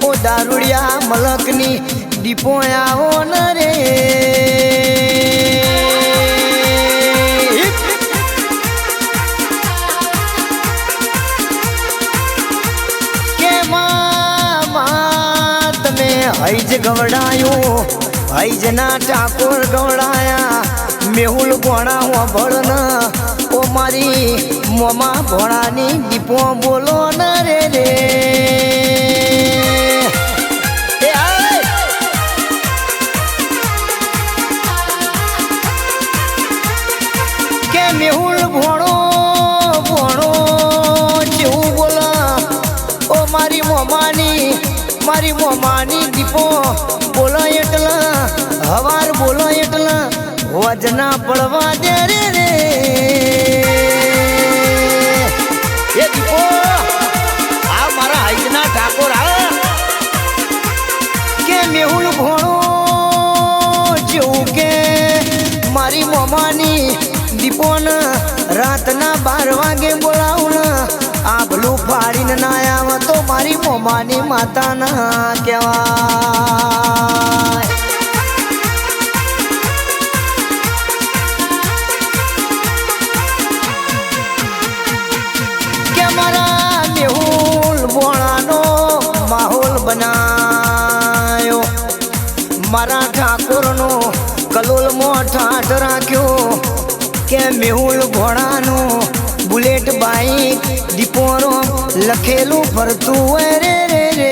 ઓ દારૂડિયા મલકની દીપો આવો ન રે કે માં તમે હૈજ ગવડાયો હૈજના ઠાકોર ગવડાયા મેહુલ ભોણા હું ભળન ઓ મારી મોમાં ભોણાની દીપો બોલો ન રે રે કે મેહુલ ભોણો ભોણો જેવું બોલા ઓ મારી મોમાની દીપો બોલો એટલા હવાર બોલો એટલા વજના પડવા દે રે રે એ દીપો આ મારા હૈજના ઠાકોર આ કે મેહુલ ભોણો જેવું કે મારી મોમાની દીપોન રાતના 12 વાગે બોલાવું ને આભલું ફાડીને ના આવે તો મારી મોમાની માતાના કહેવાય કે મારા મેહુલ ભોણાનો માહોલ બનાયો મારા ઠાકોરનો કલોલમાં ઠાઠ રાખ્યો કે મેહુલ ઘોડાનો બુલેટ બાઈક દીપોરો લખેલું ફરતું હોય રે રે રે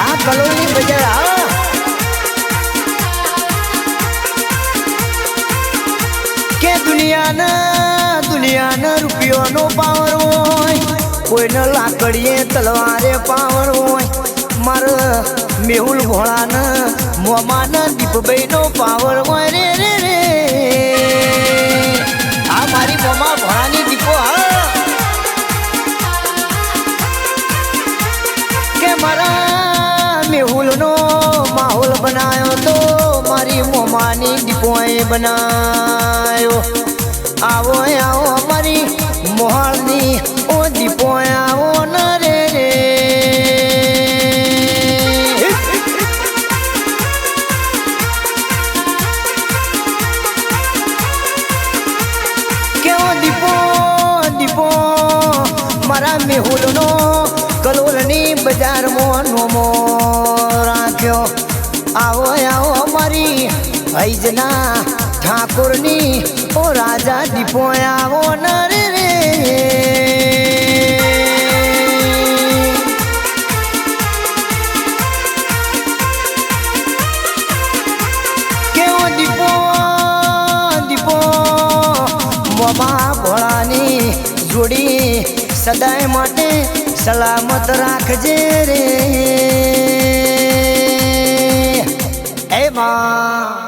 આ કલોલની બજાર કે દુનિયાના રૂપિયોનો પાવર હોય કોઈને લાકડીએ તલવારે પાવર હોય મારા મેહુલ ઘોડાના મોમાના દીપભાઈનો પાવર હોય રે રે રે આ મારી મોમા ભોળાની દીપો હા કે મારા મેહુલનો માહોલ બનાયો તો મારી મોમાની દીપોએ બનાયો આવો આવો મારી મોહાળની ઓ દીપો આવો ન રે રે દીપો મારા મેહુલનો કલોલની બજારમાં નોમો રાખ્યો આવો આવો મારી હૈજના ઠાકોરની ઓ રાજા દીપો આવો ન રે રે કેવો દીપો મોમા ભોળાની જોડી સદાય માટે સલામત રાખજે રે એ માં